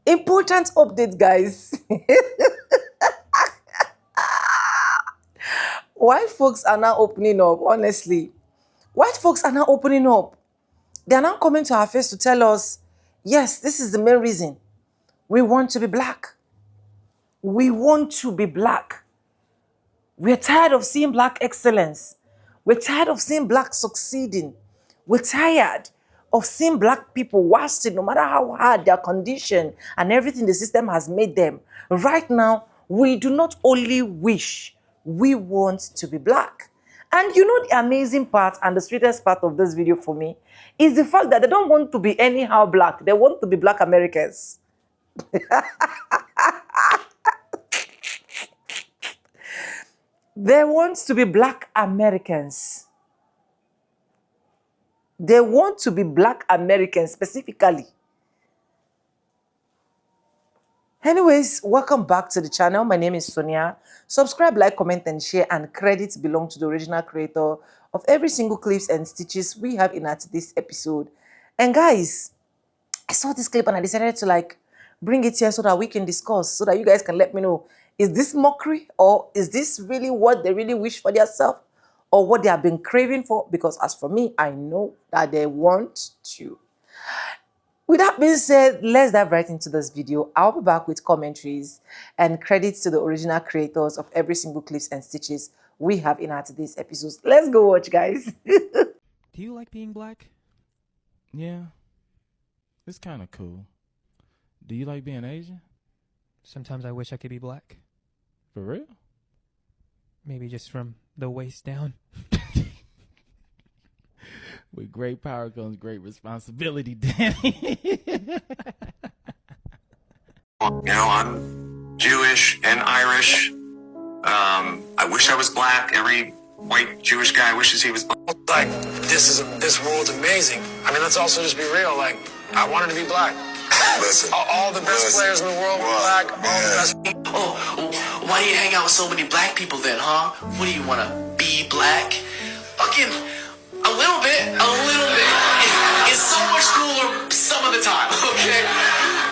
Important update, guys. White folks are now opening up, honestly. White folks are now opening up. They are now coming to our face to tell us, yes, this is the main reason. We want to be black. We want to be black. We're tired of seeing black excellence. We're tired of seeing black succeeding. We're tired of seeing black people wasted, no matter how hard their condition and everything the system has made them. Right now, we do not only wish, we want to be black. And you know the amazing part and the sweetest part of this video for me is the fact that they don't want to be anyhow black. They want to be black Americans. They want to be black Americans. They want to be black Americans specifically. Anyways, welcome back to the channel. My name is Sonia. Subscribe, like, comment, and share, and credits belong to the original creator of every single clips and stitches we have in at this episode. And guys, I saw this clip and I decided to bring it here so that we can discuss, so that you guys can let me know, is this mockery or is this really what they really wish for themselves or what they have been craving for? Because as for me, I know that they want to. With that being said, let's dive right into this video. I'll be back with commentaries and credits to the original creators of every single clips and stitches we have in our today's episodes. Let's go watch, guys. Do you like being black? Yeah, it's kind of cool. Do you like being Asian? Sometimes I wish I could be black. For real? Maybe just from the waist down. With great power comes great responsibility, Danny. You know, I'm Jewish and Irish. I wish I was black. Every white Jewish guy wishes he was black. Like, this world's amazing. I mean, let's also just be real. Like, I wanted to be black. Listen, all the best players in the world were black. All the best. Oh, why do you hang out with so many black people then, huh? What do you want to be black? Fucking a little bit. It's so much cooler some of the time, okay?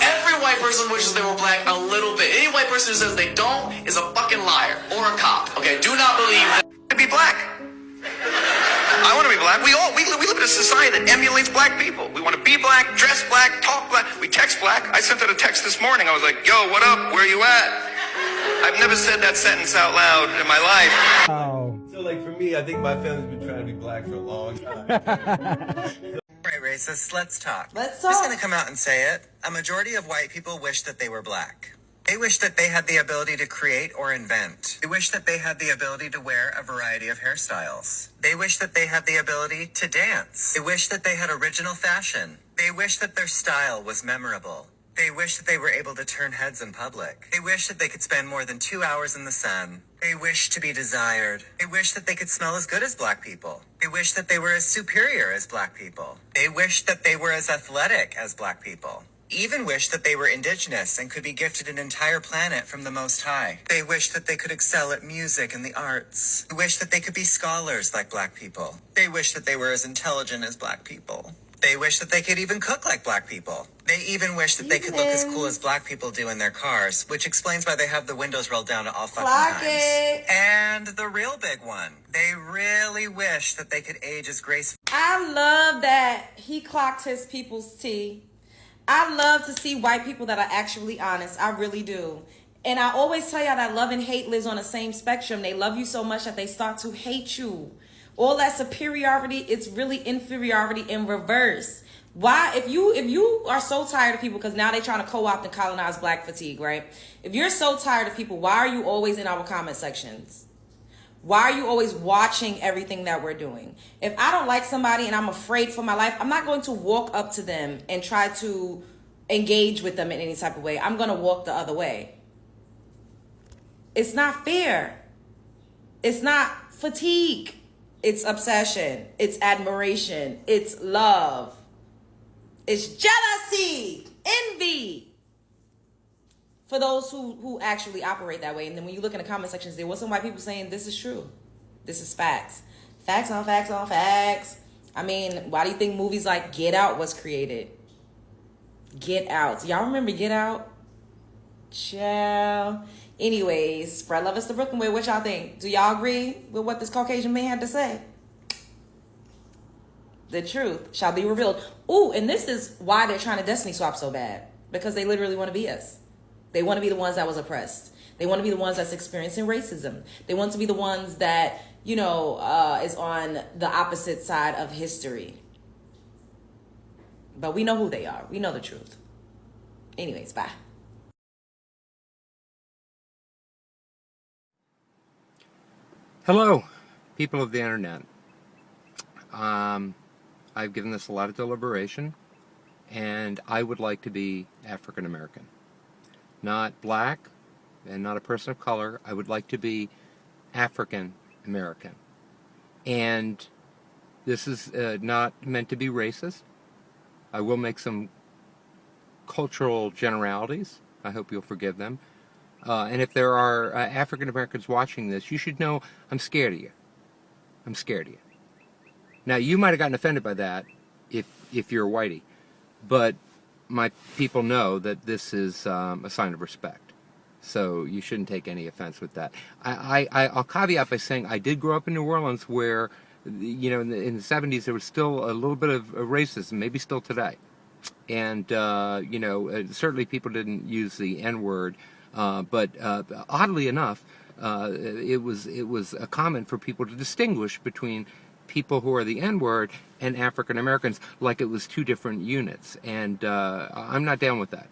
Every white person wishes they were black a little bit. Any white person who says they don't is a fucking liar or a cop, okay? Do not believe that. to be black. I want to be black. We live in a society that emulates black people. We want to be black, dress black, talk black. We text black. I sent out a text this morning. I was like, yo, what up? Where you at? I've never said that sentence out loud in my life. So like for me, I think my family's been trying to be black for a long time. Right, racists, let's talk. Let's I'm just talk. gonna come out and say it. A majority of white people wish that they were black. They wish that they had the ability to create or invent. They wish that they had the ability to wear a variety of hairstyles. They wish that they had the ability to dance. They wish that they had original fashion. They wish that their style was memorable. They wish that they were able to turn heads in public. They wish that they could spend more than 2 hours in the sun. They wish to be desired. They wish that they could smell as good as black people. They wish that they were as superior as black people. They wish that they were as athletic as black people. Even wish that they were indigenous and could be gifted an entire planet from the Most High. They wish that they could excel at music and the arts. They wish that they could be scholars like black people. They wish that they were as intelligent as black people. They wish that they could even cook like black people. They even wish that they could look as cool as black people do in their cars, which explains why they have the windows rolled down at all fucking Clock times. it. And the real big one, they really wish that they could age as gracefully. I love that he clocked his people's tea. I love to see white people that are actually honest. I really do. And I always tell y'all that love and hate lives on the same spectrum. They love you so much that they start to hate you. All that superiority, it's really inferiority in reverse. Why? If you are so tired of people, because now they're trying to co-opt and colonize black fatigue, right? If you're so tired of people, why are you always in our comment sections? Why are you always watching everything that we're doing? If I don't like somebody and I'm afraid for my life, I'm not going to walk up to them and try to engage with them in any type of way. I'm going to walk the other way. It's not fair. It's not fatigue. It's obsession. It's admiration. It's love. It's jealousy, envy, For those who actually operate that way. And then when you look in the comment sections, there was some white people saying this is true. This is facts. Facts on facts on facts. I mean, why do you think movies like Get Out was created? Get Out. Y'all remember Get Out? Ciao. Anyways, spread love is the Brooklyn way. What y'all think? Do y'all agree with what this Caucasian man had to say? The truth shall be revealed. Ooh, and this is why they're trying to destiny swap so bad. Because they literally want to be us. They want to be the ones that was oppressed. They want to be the ones that's experiencing racism. They want to be the ones that, you know, is on the opposite side of history. But we know who they are. We know the truth. Anyways, bye. Hello, people of the internet. I've given this a lot of deliberation, and I would like to be African American. Not black, and not a person of color. I would like to be African American. And this is not meant to be racist. I will make some cultural generalities. I hope you'll forgive them. And if there are African Americans watching this, you should know I'm scared of you. I'm scared of you. Now, you might have gotten offended by that if you're a whitey, but my people know that this is a sign of respect. So you shouldn't take any offense with that. I'll caveat by saying I did grow up in New Orleans where, you know, in the 70s there was still a little bit of racism, maybe still today. And, you know, certainly people didn't use the N-word. But oddly enough, it was a common for people to distinguish between people who are the N-word and African Americans, like it was two different units. And I'm not down with that.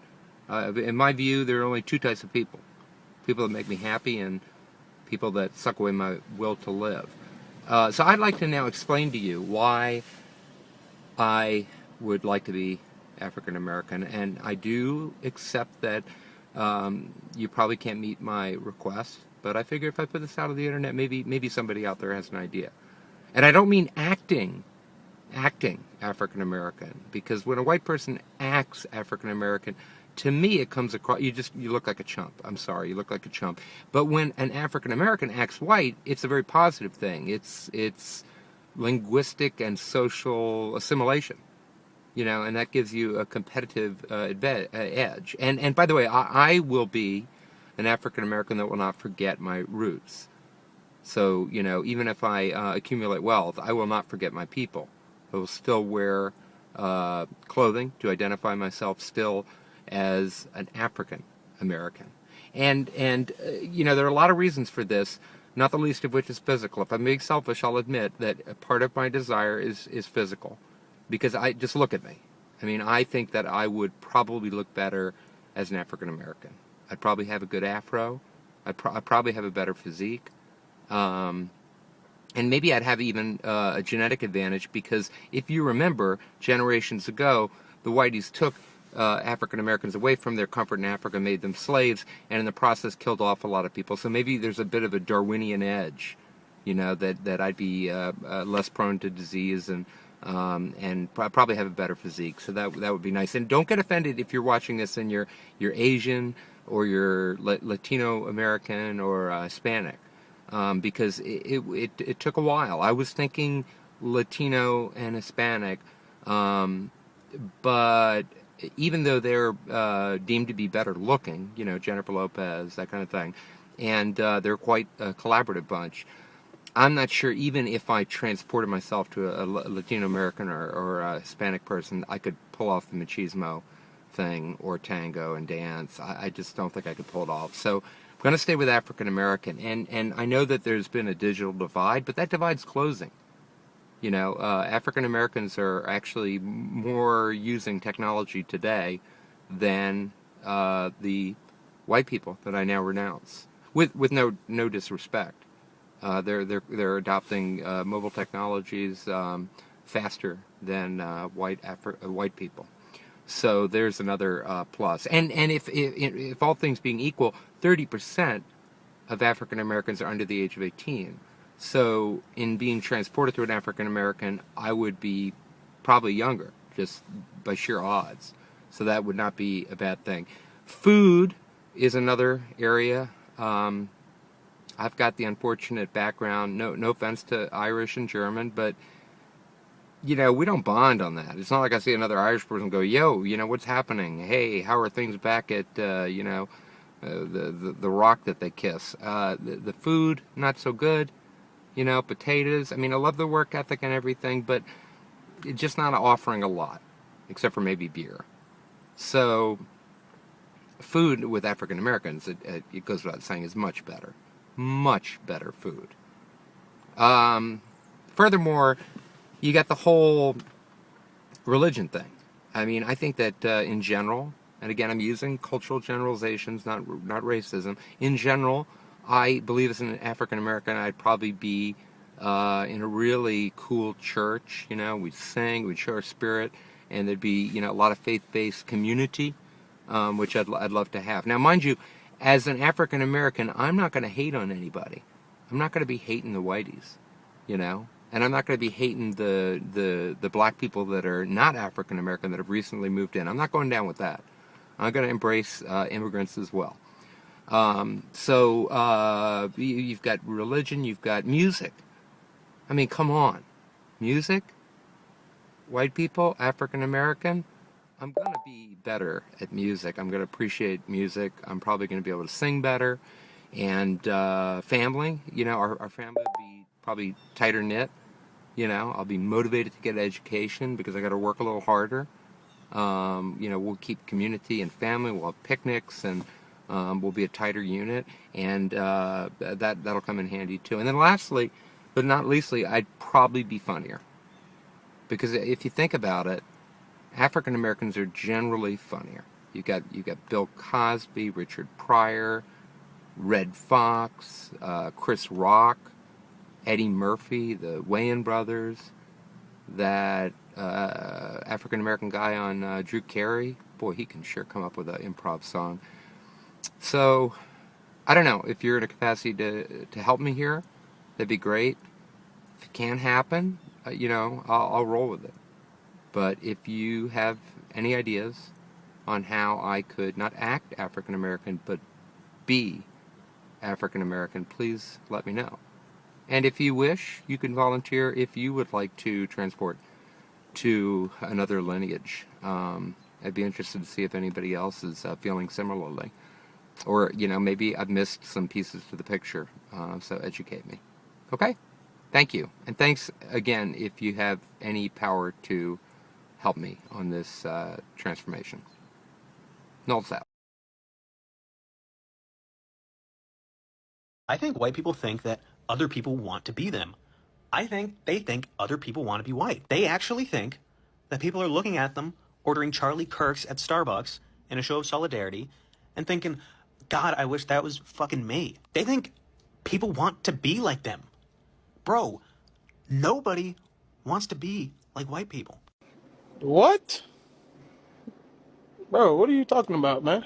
In my view, there are only two types of people: people that make me happy and people that suck away my will to live. So I'd like to now explain to you why I would like to be African American, and I do accept that. You probably can't meet my request, but I figure if I put this out on the internet, maybe somebody out there has an idea. And I don't mean acting African American, because when a white person acts African American, to me it comes across, you look like a chump. I'm sorry, you look like a chump. But when an African American acts white, it's a very positive thing. It's linguistic and social assimilation. You know, and that gives you a competitive edge. And by the way, I will be an African American that will not forget my roots. So, you know, even if I accumulate wealth, I will not forget my people. I will still wear clothing to identify myself still as an African American. And you know, there are a lot of reasons for this, not the least of which is physical. If I'm being selfish, I'll admit that a part of my desire is physical. Because just look at me. I mean, I think that I would probably look better as an African American. I'd probably have a good afro. I'd probably have a better physique. And maybe I'd have even a genetic advantage, because if you remember, generations ago, the whiteys took African Americans away from their comfort in Africa, made them slaves, and in the process killed off a lot of people. So maybe there's a bit of a Darwinian edge, you know, that I'd be less prone to disease and probably have a better physique. So that would be nice. And don't get offended if you're watching this and you're Asian or you're Latino American or Hispanic, because it took a while. I was thinking Latino and Hispanic, but even though they're deemed to be better looking, you know, Jennifer Lopez, that kind of thing, and they're quite a collaborative bunch, I'm not sure even if I transported myself to a Latino American or a Hispanic person, I could pull off the machismo thing or tango and dance. I just don't think I could pull it off. So I'm going to stay with African American. And I know that there's been a digital divide, but that divide's closing. You know, African Americans are actually more using technology today than the white people that I now renounce, with no disrespect. They're adopting mobile technologies faster than white people. So there's another plus. And if all things being equal, 30% of African Americans are under the age of 18. So in being transported to an African American, I would be probably younger, just by sheer odds. So that would not be a bad thing. Food is another area. I've got the unfortunate background, no offense to Irish and German, but, we don't bond on that. It's not like I see another Irish person go, yo, what's happening? Hey, how are things back at, the rock that they kiss? The food, not so good. Potatoes. I mean, I love the work ethic and everything, but it's just not offering a lot, except for maybe beer. So, food with African Americans, it goes without saying, is much better. Much better food. Furthermore, you got the whole religion thing. I mean, I think that in general, and again, I'm using cultural generalizations, not racism. In general, I believe as an African American, I'd probably be in a really cool church. We'd sing, we'd show our spirit, and there'd be a lot of faith-based community, which I'd love to have. Now, mind you, as an African American, I'm not going to hate on anybody. I'm not going to be hating the whiteys, and I'm not going to be hating the black people that are not African American that have recently moved in. I'm not going down with that. I'm going to embrace immigrants as well. So you've got religion, you've got music. I mean, come on. Music? White people? African American? I'm going to be better at music. I'm going to appreciate music. I'm probably going to be able to sing better. And family, our family will be probably tighter knit. I'll be motivated to get an education because I got to work a little harder. We'll keep community and family. We'll have picnics and we'll be a tighter unit. And that'll come in handy too. And then lastly, but not leastly, I'd probably be funnier. Because if you think about it, African Americans are generally funnier. You got Bill Cosby, Richard Pryor, Red Fox, Chris Rock, Eddie Murphy, the Wayans brothers, that African American guy on Drew Carey. Boy, he can sure come up with an improv song. So, I don't know, if you're in a capacity to help me here, that'd be great. If it can happen, I'll roll with it. But if you have any ideas on how I could not act African American, but be African American, please let me know. And if you wish, you can volunteer if you would like to transport to another lineage. I'd be interested to see if anybody else is feeling similarly. Or, maybe I've missed some pieces to the picture, so educate me. Okay? Thank you. And thanks again if you have any power to help me on this transformation. Knowles out. I think white people think that other people want to be them. I think they think other people want to be white. They actually think that people are looking at them ordering Charlie Kirk's at Starbucks in a show of solidarity and thinking, God, I wish that was fucking me. They think people want to be like them. Bro, nobody wants to be like white people. What? Bro, what are you talking about, man?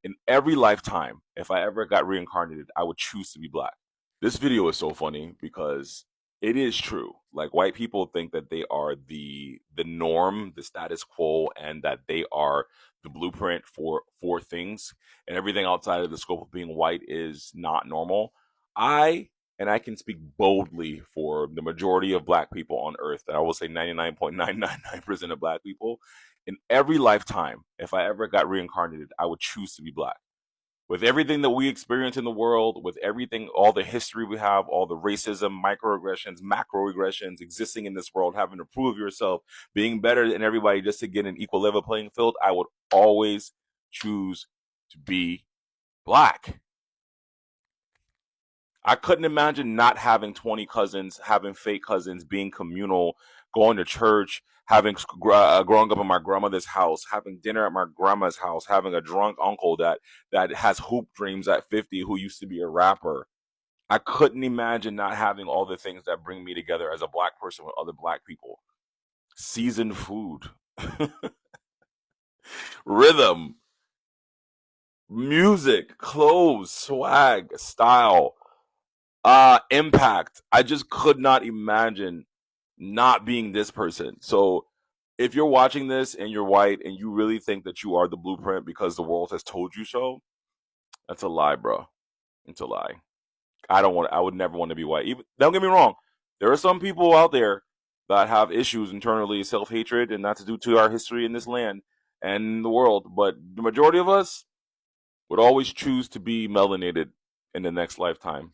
In every lifetime, if I ever got reincarnated, I would choose to be black. This video is so funny because it is true. Like, white people think that they are the norm, the status quo, and that they are the blueprint for things, and everything outside of the scope of being white is not normal. I can speak boldly for the majority of black people on earth, and I will say 99.999% of black people. In every lifetime, if I ever got reincarnated, I would choose to be black. With everything that we experience in the world, with everything, all the history we have, all the racism, microaggressions, macroaggressions existing in this world, having to prove yourself, being better than everybody just to get an equal level playing field, I would always choose to be black. I couldn't imagine not having 20 cousins, having fake cousins, being communal, going to church, having growing up in my grandmother's house, having dinner at my grandma's house, having a drunk uncle that has hoop dreams at 50 who used to be a rapper. I couldn't imagine not having all the things that bring me together as a black person with other black people. Seasoned food, rhythm, music, clothes, swag, style, impact. I just could not imagine not being this person. So if you're watching this and you're white and you really think that you are the blueprint because the world has told you so, that's a lie, bro. It's a lie. I would never want to be white. Even, don't get me wrong. There are some people out there that have issues internally, self-hatred, and that's due to our history in this land and the world. But the majority of us would always choose to be melanated in the next lifetime.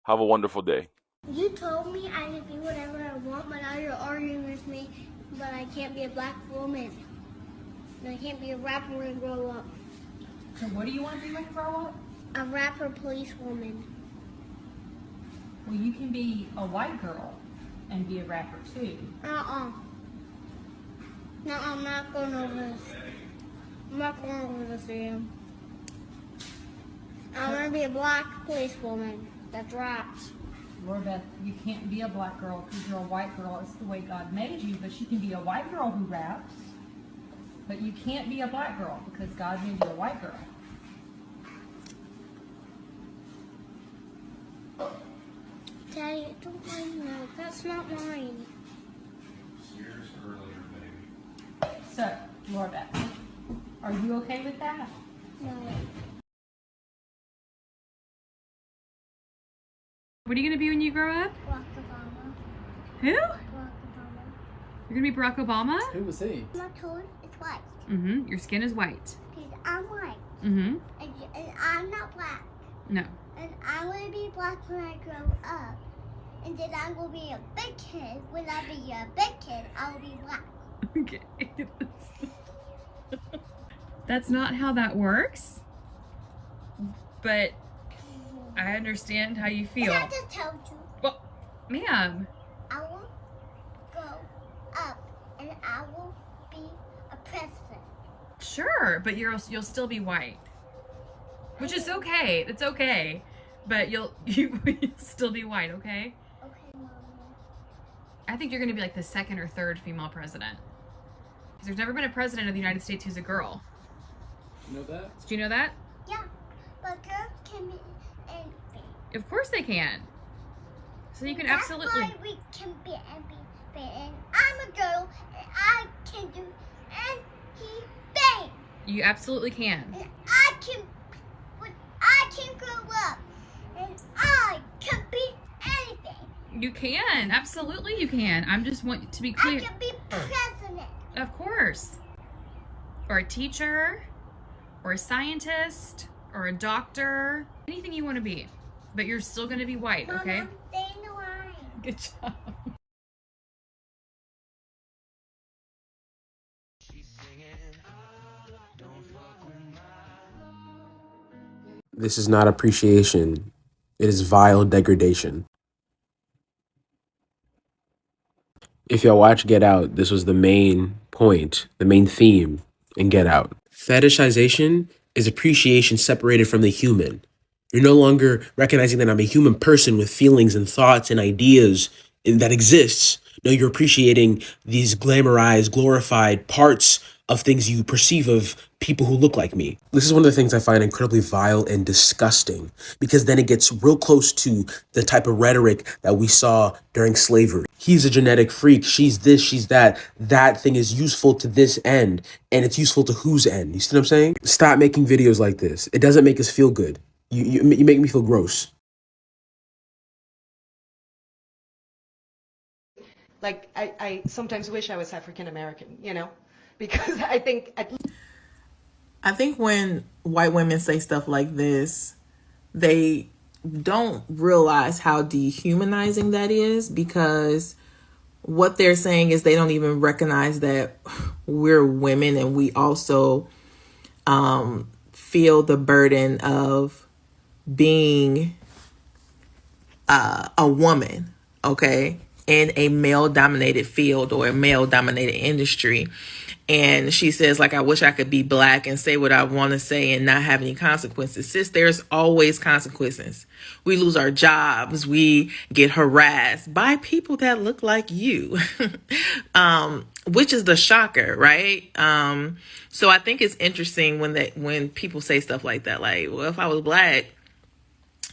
Have a wonderful day. You told me I could be whatever I want, but now you're arguing with me, but I can't be a black woman. And I can't be a rapper when I grow up. So what do you want to be when you grow up? A rapper police woman. Well, you can be a white girl and be a rapper too. No, I'm not going over this. I'm not going over this again. I want to be a black police woman that raps. Lord Beth, you can't be a black girl because you're a white girl. It's the way God made you, but you can be a white girl who raps. But you can't be a black girl because God made you a white girl. Daddy, don't mind that. That's not mine. Years earlier, baby. So, Lord Beth, are you okay with that? No. What are you going to be when you grow up? Barack Obama. Who? Barack Obama. You're going to be Barack Obama? Who was he? My tone is white. Mm-hmm. Your skin is white. Because I'm white. Mm-hmm. And I'm not black. No. And I'm going to be black when I grow up. And then I'm going to be a big kid. When I be a big kid, I'll be black. Okay. That's not how that works. But I understand how you feel. I just told you. Well, ma'am. I will go up and I will be a president. Sure, but you'll still be white. Which is okay. It's okay. But you'll still be white, okay? Okay, Mommy. I think you're going to be like the second or third female president. Because there's never been a president of the United States who's a girl. You know that? Did you know that? Yeah, but girls can be anything. Of course they can. So you can That's absolutely... why we can be anything. And I'm a girl and I can do anything. You absolutely can. And I can grow up and I can be anything. You can. Absolutely you can. I'm just want to be clear. I can be president. Of course. Or a teacher. Or a scientist. Or a doctor. Anything you want to be. But you're still going to be white, Mama, okay? stay in the line. Good job. This is not appreciation. It is vile degradation. If y'all watch Get Out, this was the main point, the main theme in Get Out. Fetishization is appreciation separated from the human. You're no longer recognizing that I'm a human person with feelings and thoughts and ideas that exists. No, you're appreciating these glamorized, glorified parts of things you perceive of people who look like me. This is one of the things I find incredibly vile and disgusting, because then it gets real close to the type of rhetoric that we saw during slavery. He's a genetic freak. She's this, she's that. That thing is useful to this end, and it's useful to whose end? You see what I'm saying? Stop making videos like this. It doesn't make us feel good. You make me feel gross. Like, I sometimes wish I was African American, you know, because I think when white women say stuff like this, they don't realize how dehumanizing that is, because what they're saying is they don't even recognize that we're women and we also feel the burden of being a woman, okay, in a male-dominated field or a male-dominated industry. And she says, like, I wish I could be black and say what I want to say and not have any consequences. Sis, there's always consequences. We lose our jobs. We get harassed by people that look like you, which is the shocker, right? So I think it's interesting when people say stuff like that, like, well, if I was black,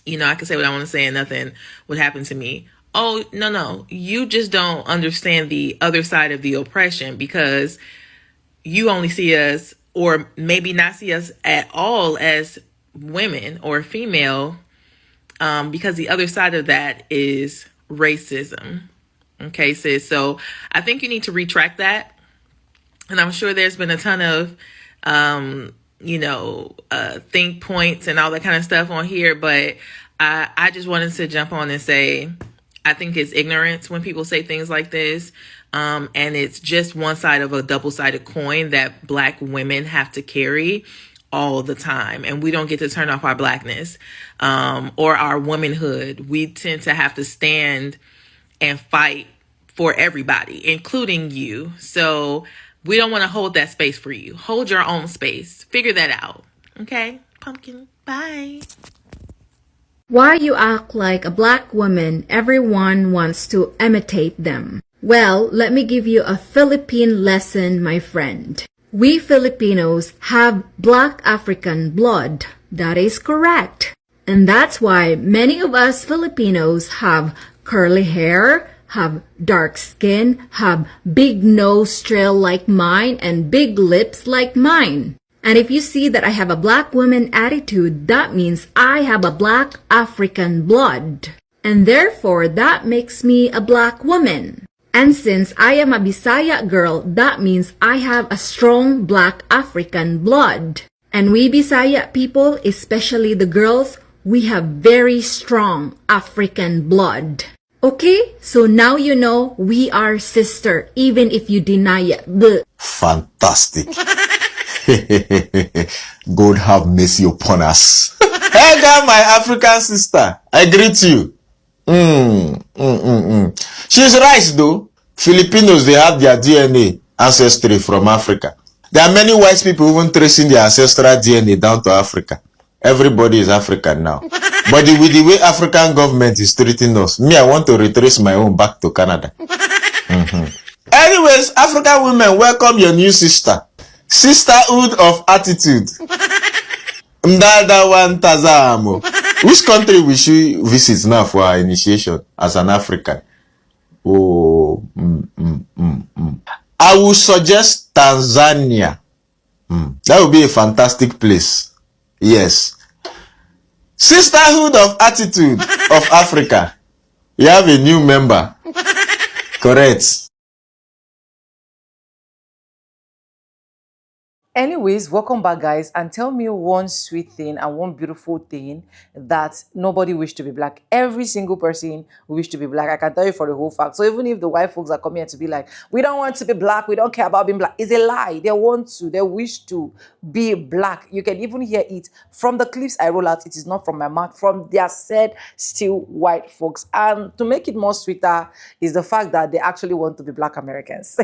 you know, I could say what I want to say and nothing would happen to me. Oh, no, no. You just don't understand the other side of the oppression because you only see us, or maybe not see us at all, as women or female, because the other side of that is racism. Okay, sis. So I think you need to retract that. And I'm sure there's been a ton of, think points and all that kind of stuff on here. But I just wanted to jump on and say, I think it's ignorance when people say things like this. And it's just one side of a double-sided coin that Black women have to carry all the time. And we don't get to turn off our Blackness or our womanhood. We tend to have to stand and fight for everybody, including you. So we don't want to hold that space for you. Hold your own space. Figure that out. Okay? Pumpkin, bye. Why you act like a black woman, everyone wants to imitate them. Well, let me give you a Philippine lesson, my friend. We Filipinos have black African blood. That is correct. And that's why many of us Filipinos have curly hair, have dark skin, have big nose trail like mine, and big lips like mine. And if you see that I have a black woman attitude, that means I have a black African blood. And therefore, that makes me a black woman. And since I am a Bisaya girl, that means I have a strong black African blood. And we Bisaya people, especially the girls, we have very strong African blood. Okay, so now you know we are sister, even if you deny it. Blech. Fantastic. God have mercy upon us. Hey, girl, my African sister, I greet you. She's right though. Filipinos, they have their DNA ancestry from Africa. There are many white people even tracing their ancestral DNA down to Africa. Everybody is African now. But with the way African government is treating us, me, I want to retrace my own back to Canada. Anyways, African women, welcome your new sister. Sisterhood of attitude. Mdada wan tazamo. Which country will she visit now for her initiation as an African? Oh, I will suggest Tanzania. That would be a fantastic place. Yes. Sisterhood of attitude of Africa. You have a new member. Correct. Anyways, welcome back, guys, and tell me one sweet thing and one beautiful thing that nobody wish to be black. Every single person wish to be black. I can tell you for the whole fact. So even if the white folks are coming here to be like, we don't want to be black, we don't care about being black, it's a lie. They want to, they wish to be black. You can even hear it from the clips I roll out. It is not from my mouth, from their said still white folks. And to make it more sweeter is the fact that they actually want to be black Americans.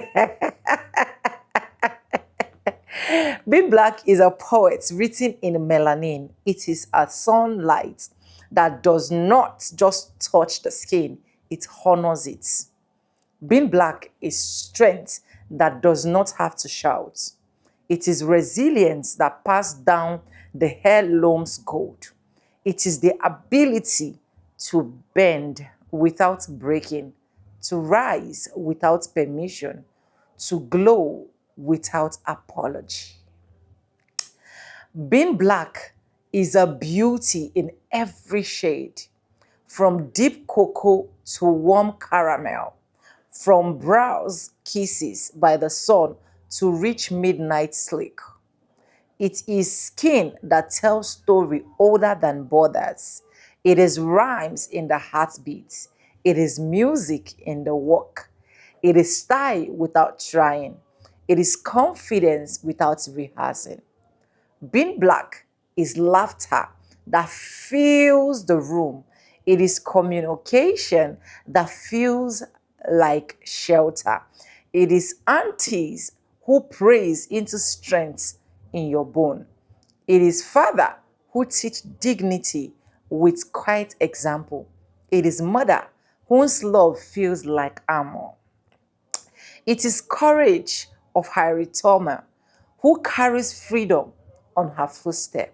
Being black is a poet written in melanin. It is a sunlight that does not just touch the skin, it honors it. Being black is strength that does not have to shout. It is resilience that passed down the heirloom's gold. It is the ability to bend without breaking, to rise without permission, to glow without apology. Being black is a beauty in every shade, from deep cocoa to warm caramel, from brows kisses by the sun to rich midnight sleek. It is skin that tells story older than borders. It is rhymes in the heartbeat. It is music in the walk. It is style without trying. It is confidence without rehearsing. Being black is laughter that fills the room. It is communication that feels like shelter. It is aunties who praise into strength in your bone. It is father who teach dignity with quiet example. It is mother whose love feels like armor. It is courage of Harriet Tubman, who carries freedom on her footstep.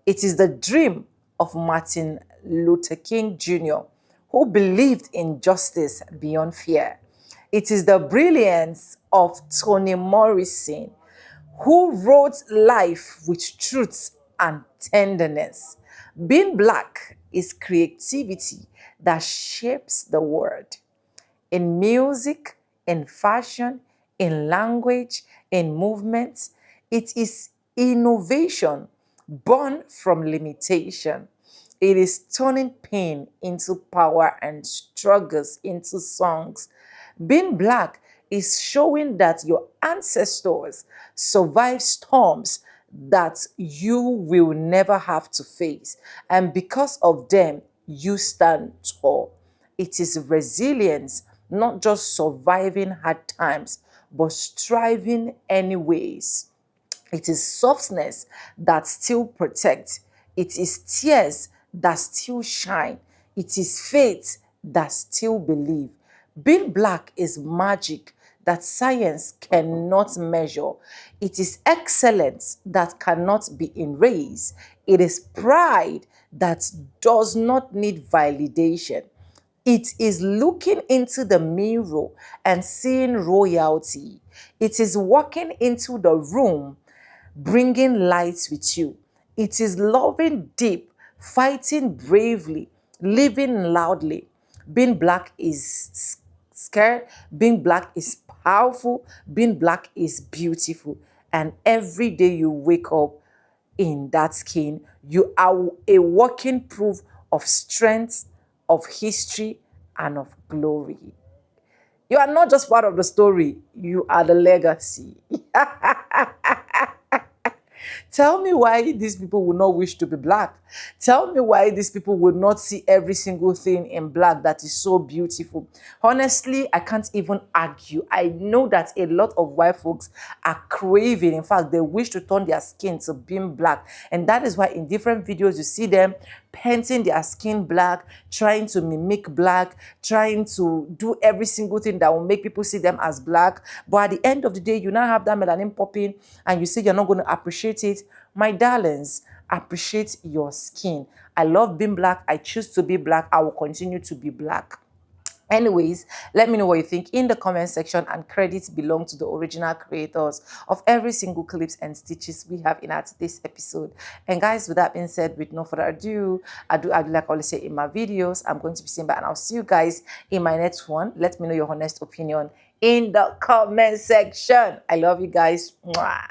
It is the dream of Martin Luther King Jr., who believed in justice beyond fear. It is the brilliance of Toni Morrison, who wrote life with truth and tenderness. Being black is creativity that shapes the world. In music, in fashion, in language, in movement, it is innovation born from limitation. It is turning pain into power and struggles into songs. Being black is showing that your ancestors survived storms that you will never have to face. And because of them, you stand tall. It is resilience, not just surviving hard times, but striving anyways. It is softness that still protects. It is tears that still shine. It is faith that still believe. Being black is magic that science cannot measure. It is excellence that cannot be erased. It is pride that does not need validation. It is looking into the mirror and seeing royalty. It is walking into the room, bringing light with you. It is loving deep, fighting bravely, living loudly. Being black is scared. Being black is powerful. Being black is beautiful. And every day you wake up in that skin, you are a walking proof of strength, of history, and of glory. You are not just part of the story, you are the legacy. Tell me why these people would not wish to be black. Tell me why these people would not see every single thing in black that is so beautiful. Honestly, I can't even argue. I know that a lot of white folks are craving. In fact, they wish to turn their skin to being black. And that is why in different videos you see them painting their skin black, trying to mimic black, trying to do every single thing that will make people see them as black. But at the end of the day, you now have that melanin popping and you say you're not going to appreciate it. My darlings, appreciate your skin. I love being black. I choose to be black. I will continue to be black. Anyways, let me know what you think in the comment section, and credits belong to the original creators of every single clips and stitches we have in our today's episode. And guys, with that being said, with no further ado, I do like I always say in my videos, I'm going to be saying bye, and I'll see you guys in my next one. Let me know your honest opinion in the comment section. I love you guys. Mwah.